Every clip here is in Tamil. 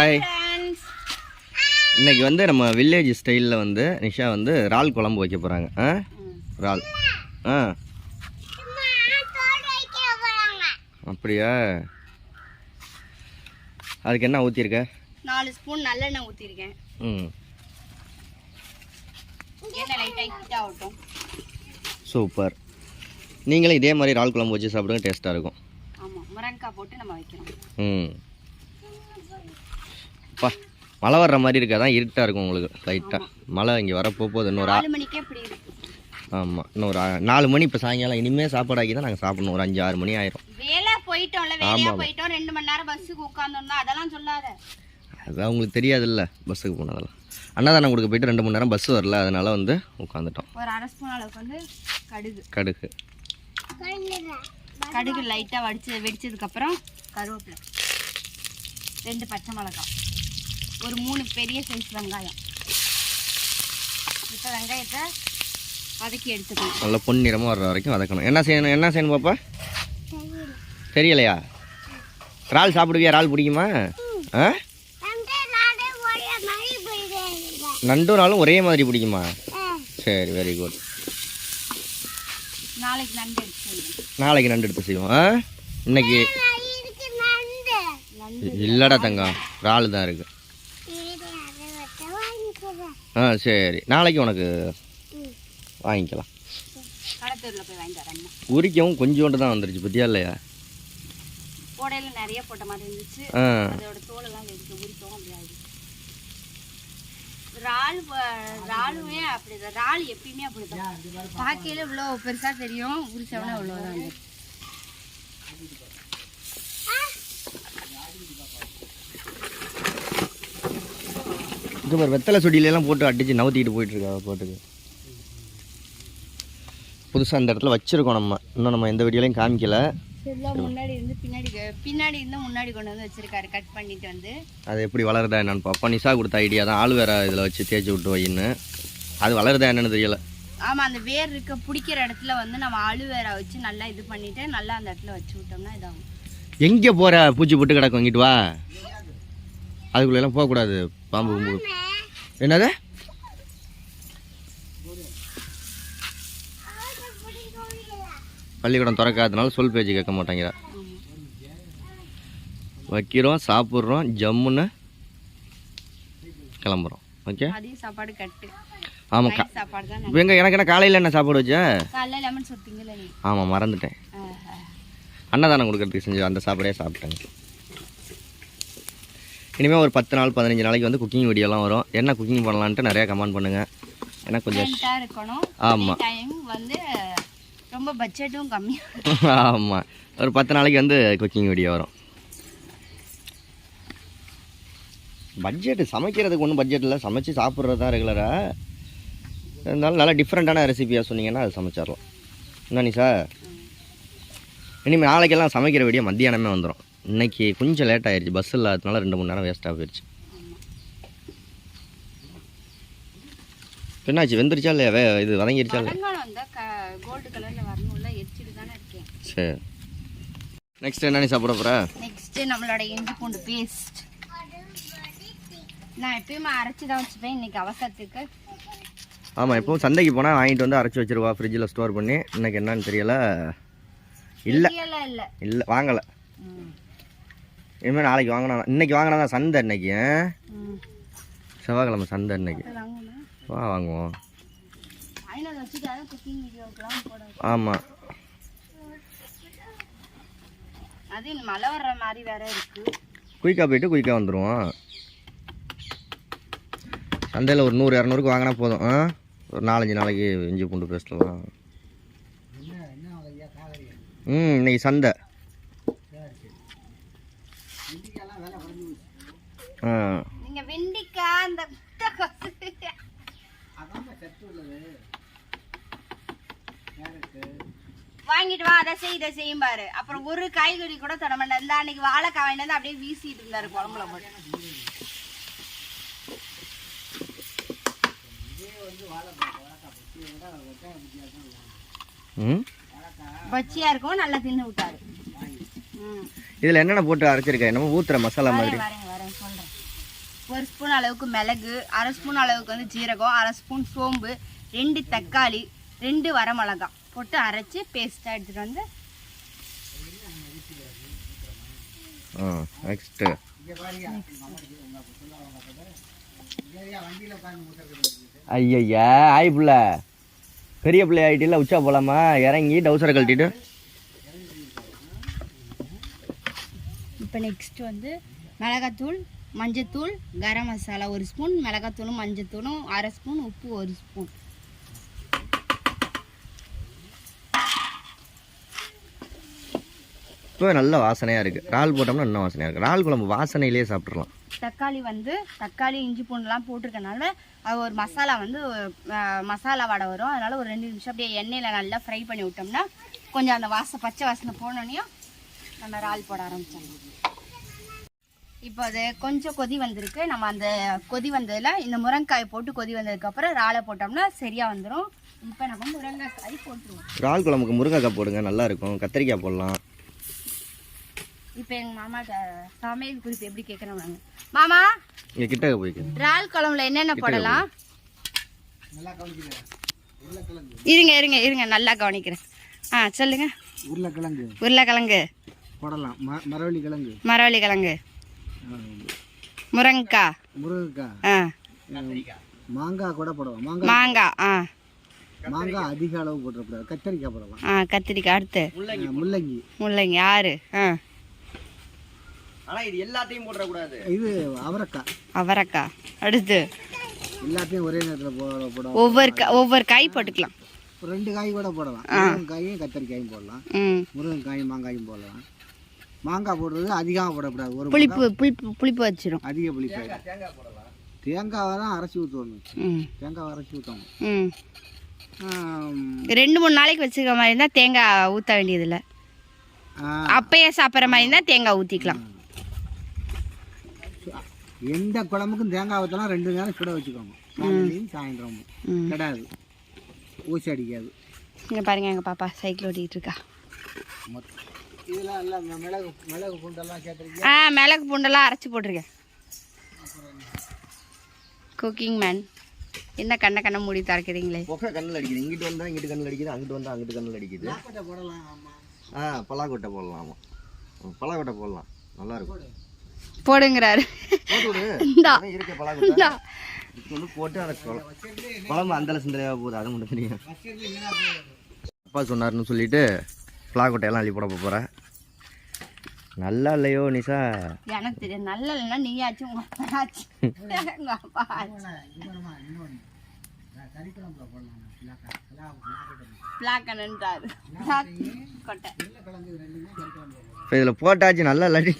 ஹாய். இன்னைக்கு வந்து நம்ம வில்லேஜ் ஸ்டைலில் வந்து நிஷா வந்து இறால் குழம்பு வைக்க போகிறாங்க. இறால் அப்படியா? அதுக்கு என்ன ஊற்றிருக்க? 4 ஸ்பூன் நல்லெண்ணெய் ஊற்றிருக்கேன். சூப்பர். நீங்களும் இதே மாதிரி இறால் குழம்பு வச்சு சாப்பிடுங்க, டேஸ்ட்டாக இருக்கும். ஆமாம், முருங்கைக்காய் போட்டு நம்ம வைக்கிறோம். அப்பா மழை வர்ற மாதிரி இருக்காதான், இருட்டாக இருக்கும் உங்களுக்கு லைட்டாக. மழை இங்கே வரப்போகுது. இன்னொரு 4 மணிக்கே இப்படி இருக்கு. ஆமாம், இன்னொரு 4 மணி. இப்போ சாயங்காலம் இனிமேல் சாப்பாடாக்கி தான் நாங்கள் சாப்பிடணும். ஒரு 5-6 மணி ஆயிரும். வேலை போயிட்டோம்ல, வேலையாக போயிட்டோம். 2 மணி நேரம் பஸ்ஸுக்கு உட்காந்தோம்னா அதெல்லாம் சொல்லாத. அதான் உங்களுக்கு தெரியாதுல்ல, பஸ்ஸுக்கு போனதெல்லாம். அன்னதானம் கொடுக்க போயிட்டு 2 மணி நேரம் பஸ் வரல, அதனால வந்து உட்காந்துட்டோம். ஒரு 1/2 ஸ்பூன் அளவுக்கு வந்து கடுகு லைட்டாக வெடிச்சதுக்கப்புறம் கருவேப்பிலை, 2 பச்சை மிளகாய், ஒரு 3 பெரிய சைஸ் வெங்காயம். இப்போ வெங்காயத்தை வதக்கி எடுத்துக்கணும். நல்லா பொன்னிறமாக வர்ற வரைக்கும் வதக்கணும். என்ன செய்யணும் பாப்பா? தெரியலையா? இறால் சாப்பிடுவியா? இறால் பிடிக்குமா? நண்டு நாளும் ஒரே மாதிரி பிடிக்குமா? சரி, வெரி குட். நாளைக்கு நண்டு எடுத்து செய்வோம். இன்னைக்கு இல்லடா தங்கம், இறால் தான் இருக்கு. சரி, நாளைக்கு உனக்கு வாங்கிக்கலாம். உரிக்கவும் கொஞ்சோண்டு தான் வந்துருச்சு, பத்தியா இல்லையா? நிறைய போட்ட மாதிரி இருந்துச்சு. அதோட தோலெல்லாம் உரிக்கவும் அப்படி ஆயிடுச்சு. இறாலுமே அப்படிதான். இறால் எப்பயுமே அப்படிதான். பாக்கையில இவ்வளோ பெருசா தெரியும், உரிச்சவனா இவ்வளோதான். இது ஒரு வெத்தலை சொடியிலெல்லாம் போட்டு அடிச்சு நவுத்திக்கிட்டு போயிட்டு இருக்கா போட்டுக்கு. புதுசாக அந்த இடத்துல வச்சிருக்கோம் நம்ம. இன்னும் நம்ம எந்த வீடியோலையும் காமிக்கல. முன்னாடி இருந்து முன்னாடி கொண்டு வந்து வச்சிருக்காரு, கட் பண்ணிட்டு வந்து. அது எப்படி வளருதா என்னன்னு பார்ப்போம். நிஷா கொடுத்த ஐடியா தான், ஆள் வேற இதில் வச்சு தேய்ச்சி விட்டு வைன்னு. அது வளருதா என்னன்னு தெரியல. ஆமாம், அந்த வேர் இருக்க பிடிக்கிற இடத்துல வந்து நம்ம அழுவேரா வச்சு நல்லா இது பண்ணிட்டு நல்லா அந்த இடத்துல வச்சு விட்டோம்னா இதாகும். எங்கே போகிற? பூச்சி போட்டு கிடக்கும், இங்கிட்டு வா. அதுக்குள்ளெல்லாம் போகக்கூடாது, பாம்பு கும்பு. என்னது? பள்ளிக்கூடம் திறக்காதனால சொல் பேச்சு கேட்க மாட்டேங்கிறா. வைக்கிறோம், சாப்பிட்றோம், ஜம்முன்னு கிளம்புறோம். ஓகே, சாப்பாடு கட்டு. ஆமாம், எங்க எனக்கு என்ன காலையில் என்ன சாப்பாடு வச்ச? ஆமாம், மறந்துட்டேன். அன்னதானம் கொடுக்கறதுக்கு செஞ்சு அந்த சாப்பாடே சாப்பிட்டேங்க. இனிமேல் ஒரு 10 நாள் 15 நாளைக்கு வந்து குக்கிங் வீடியோலாம் வரும். என்ன குக்கிங் பண்ணலான்ட்டு நிறையா கமெண்ட் பண்ணுங்கள். ஏன்னா கொஞ்சம் இருக்கணும். ஆமாம், வந்து ரொம்ப பட்ஜெட்டும் கம்மி. ஆமாம், ஒரு 10 நாளைக்கு வந்து குக்கிங் வீடியோ வரும். பட்ஜெட்டு சமைக்கிறதுக்கு ஒன்றும் பட்ஜெட் இல்லை, சமைச்சு சாப்பிட்றது தான் ரெகுலராக. இருந்தாலும் நல்லா டிஃப்ரெண்ட்டான ரெசிபியாக சொன்னீங்கன்னா அது சமைச்சிடலாம். என்ன நிஷா? இனிமேல் நாளைக்கெல்லாம் சமைக்கிற வீடியோ மத்தியானமே வந்துடும். இன்றைக்கி கொஞ்சம் லேட் ஆகிடுச்சு, பஸ் இல்லாததுனால 2 மணி நேரம் வேஸ்ட்டாக போயிடுச்சு. என்னாச்சு, வெந்துருச்சா இல்லையா? இது வதங்கிருச்சா இல்லையா? சரி, நெக்ஸ்ட் என்ன சாப்பிட போகிற? நெக்ஸ்ட் நம்மளோட இஞ்சி பூண்டு பேஸ்ட். நான் எப்பயுமே அரைச்சி தான் வச்சுப்பேன், இன்னைக்கு அவசரத்துக்கு. ஆமாம், எப்பவும் சந்தைக்கு போனால் வாங்கிட்டு வந்து அரைச்சி வச்சிருவா ஃப்ரிட்ஜில் ஸ்டோர் பண்ணி. இன்னைக்கு என்னன்னு தெரியல. இல்லை வாங்கலை. இனிமேல் நாளைக்கு வாங்கினா, இன்னைக்கு வாங்கினா தான் சந்தை. இன்னைக்கு செவ்வாய்க்கிழமை சந்தை. இன்னைக்கு வா வாங்குவோம். ஆமாம், அது மழை வர்ற மாதிரி வேற இருக்கு. குயிக்காக போயிட்டு குயிக்காக வந்துடுவோம். சந்தையில் ஒரு 100-200க்கு வாங்கினா போதும். ஒரு 4-5 நாளைக்கு இஞ்சி பூண்டு பேஸ்ட்லாம். இன்னைக்கு சந்தை. நீங்க வெண்டிக்காய் அந்த வாங்கிட்டு வா, அதை செய்யும் பாரு. அப்புறம் ஒரு காய்கறி கூட தர மாட்டேன். இந்த அன்னைக்கு வாழைக்காய் வாங்கிட்டு வந்து அப்படியே வீசிட்டு இருந்தாரு குழம்புல போட்டு. பச்சியா இருக்கும், நல்லா தின்னு விட்டாரு. இதில் என்னென்ன போட்டு அரைச்சிருக்கேன்? என்னமோ ஊத்துற மசாலா மாதிரி. 1 ஸ்பூன் அளவுக்கு மிளகு, 1/2 ஸ்பூன் அளவுக்கு வந்து ஜீரகம், 1/2 ஸ்பூன் சோம்பு, 2 தக்காளி, 2 வரமிளகாய் போட்டு அரைச்சி பேஸ்ட்டாக எடுத்துகிட்டு வந்து நெக்ஸ்ட் ஐயா ஆய் புள்ள பெரிய பிள்ளை ஆகிட்டில உச்சா போகலாமா? இறங்கி டவுசரை கழட்டிட்டு இப்போ நெக்ஸ்ட் வந்து மிளகாத்தூள், மஞ்சத்தூள், கரம் மசாலா 1 ஸ்பூன், மிளகாத்தூளும் மஞ்சத்தூளும் 1/2 ஸ்பூன், உப்பு 1 ஸ்பூன். இப்போ நல்ல வாசனையாக இருக்குது. இறால் போட்டோம்னா இன்னும் வாசனையாக இருக்குது. இறால் குழம்பு வாசனையிலே சாப்பிட்றலாம். தக்காளி இஞ்சி பூண்டுலாம் போட்டிருக்கனால அது ஒரு மசாலா வந்து மசாலா வடை வரும். அதனால் ஒரு 2 நிமிஷம் அப்படியே எண்ணெயில் நல்லா ஃப்ரை பண்ணி விட்டோம்னா கொஞ்சம் அந்த பச்சை வாசனை போனோடனையும் நம்ம இறால் போட ஆரம்பிச்சோம். இப்போ அது கொஞ்சம் கொதி வந்திருக்கு. நம்ம அந்த கொதி வந்ததில் இந்த முருங்கைக்காய் போட்டு கொதி வந்ததுக்கப்புறம் இறாலை போட்டோம்னா சரியாக வந்துடும். இப்போ நம்ம முருங்கைக்காய் போட்டுருவோம். இறால் குழம்புக்கு முருங்கைக்காய் போடுங்க, நல்லாயிருக்கும். கத்திரிக்காய் போடலாம். இப்போ எங்கள் மாமா சமையல் குறிப்பு எப்படி கேட்குறோம் மாமா? இங்கே கிட்ட போய்க்கு இறால் குழம்புல என்னென்ன போடலாம்? இருங்க நல்லா கவனிக்கிறேன். சொல்லுங்க. உருளைக்கிழங்கு போடலாம், மரவள்ளி கிழங்கு, முருங்கைக்காய், மாங்காய் கூட போடலாம். மாங்காய் அதிக அளவு போடக்கூடாது. கத்திரிக்காய் போடலாம். கத்திரிக்காய். அடுத்து முள்ளங்கி 6. ஆனால் இது எல்லாத்தையும் போடக்கூடாது. இது அவரைக்காய். அடுத்து எல்லாத்தையும் ஒரே நேரத்தில் போடலாம். ஒவ்வொரு காய் போட்டுக்கலாம். 2 காய் கூட போடலாம். முருங்கைக்காயும் கத்திரிக்காயும் போடலாம். முருங்கைக்காயும் மாங்காயும் போடலாம். மாங்காய் போடுறது அதிகமாக போடக்கூடாது. ஒரு புளிப்பு வச்சிடும். அதிக புளிப்பு. தேங்காவை தான் அரைச்சி ஊற்றணும். தேங்காவை அரைச்சி ஊற்றணும். 2-3 நாளைக்கு வச்சுக்கிற மாதிரி இருந்தால் தேங்காய் ஊற்ற வேண்டியதில்லை. அப்பயே சாப்பிட்ற மாதிரி இருந்தால் தேங்காய் ஊற்றிக்கலாம். எந்த குழம்புக்கும் தேங்காய் ஊற்றலாம். 2 நேரம் சுட வச்சுக்கோங்க. காலையிலையும் சாயந்தரமும் கிடையாது, ஊசி அடிக்காது. இங்கே பாருங்க, எங்கள் பாப்பா சைக்கிள் ஓட்டிகிட்டு இருக்கா. இதெல்லாம் எல்லாம் மிளகு பூண்டெல்லாம் சேர்த்துருக்கீங்க. மிளகு பூண்டெல்லாம் அரைச்சி போட்டிருக்கேன். குக்கிங் மேன் என்ன கண்ணை மூடி திறக்கிறீங்களே? கண்ணில் அடிக்குது. இங்கிட்டு வந்தால் இங்கிட்டு கண்ணில் அடிக்குது, அங்கிட்டு வந்தால் அங்கிட்டு கண்ணில் அடிக்குது. பலாக்கொட்டை போடலாம். பலாக்கொட்டை போடலாம், நல்லா இருக்கும். போடுங்கிறாரு. இருக்க பலாக்கொட்டை போட்டு அந்த குழம்பு அந்தல சிந்தனையாக போகுது. அது மட்டும் தெரியும். அப்பா சொன்னார்னு சொல்லிட்டு பலாக்கொட்டையெல்லாம் அள்ளி போட போகிறேன். நல்லா இல்லையோ நிஷா? எனக்கு தெரியும். நல்லா இல்லைன்னா நீயாச்சும் உங்க அப்பாச்சு. இதில் போட்டாச்சு, நல்லா இல்லாட்டி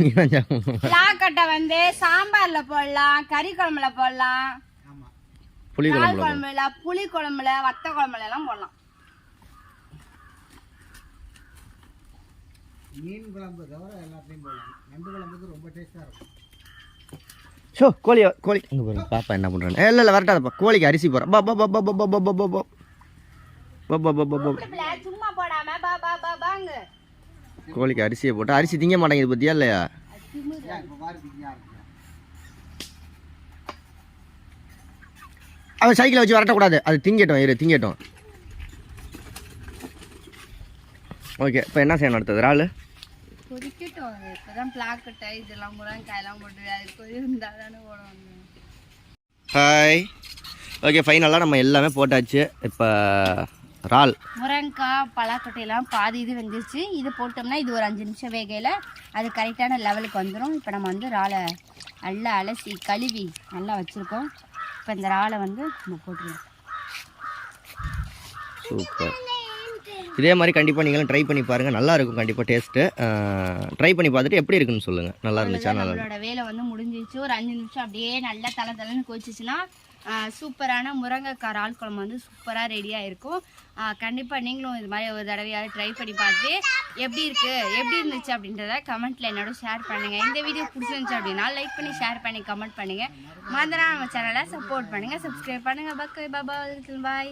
பிளாக்கட்டை வந்து சாம்பார்ல போடலாம், கறி குழம்புல போடலாம், புளி குழம்புல, வத்த குழம்புல எல்லாம் போடலாம். மீன் குழம்பு தவிர எல்லாத்தையும் போடலாம். நண்டு குழம்புக்கு ரொம்ப டேஸ்டாக இருக்கும். கோழி இங்கே பாருங்க பாப்பா என்ன பண்ணுறாங்க. இல்லை வரட்டாதப்பா. கோழிக்கு அரிசி போகிறேன். சும்மா போடாம பாங்க. கோழிக்கு அரிசியை போட்டு அரிசி திங்க மாட்டேங்குது பத்தியா இல்லையா? அவன் சைக்கிளை வச்சு வரட்டக்கூடாது, அது திங்கட்டும். ஓகே, இப்போ என்ன செய்யணும் அடுத்தது? இறால் கொதிக்கட்டும். இப்போதான் பிளாக்கட்டை இதெல்லாம் முருங்கைக்காயெல்லாம் போட்டு அது கொதி இருந்தால் தானே போடணும். ஹாய். ஓகே, ஃபைனலாக நம்ம எல்லாமே போட்டாச்சு. இப்போ இறால் முருங்கைக்காய் பலாக்கொட்டையெல்லாம் பாதி இது வெந்துருச்சு. இது போட்டோம்னா இது ஒரு 5 நிமிஷம் வேகையில் அது கரெக்டான லெவலுக்கு வந்துடும். இப்போ நம்ம வந்து இறாலை நல்லா அலசி கழுவி நல்லா வச்சுருக்கோம். இப்போ இந்த இறாலை வந்து நம்ம போட்டுருவோம். சூப்பர். இதே மாதிரி கண்டிப்பாக நீங்களும் ட்ரை பண்ணி பாருங்கள், நல்லாயிருக்கும். கண்டிப்பாக டேஸ்ட்டு ட்ரை பண்ணி பார்த்துட்டு எப்படி இருக்குன்னு சொல்லுங்கள். நல்லா இருந்துச்சா? நம்மளோட வேலை வந்து முடிஞ்சிச்சு. ஒரு 5 நிமிஷம் அப்படியே நல்லா தலைன்னு கொதிச்சிச்சுன்னா சூப்பரான முருங்கைக்காய் இறால் குழம்பு வந்து சூப்பராக ரெடியாக இருக்கும். கண்டிப்பாக நீங்களும் இது மாதிரி ஒரு தடவையாவது ட்ரை பண்ணி பார்த்து எப்படி இருந்துச்சு அப்படின்றத கமெண்ட்டில் என்னோட ஷேர் பண்ணுங்கள். இந்த வீடியோ பிடிச்சிருந்துச்சு அப்படின்னா லைக் பண்ணி ஷேர் பண்ணி கமெண்ட் பண்ணுங்கள். மறந்துடாம நம்ம சேனலை சப்போர்ட் பண்ணுங்கள், சப்ஸ்கிரைப் பண்ணுங்கள். பாய்.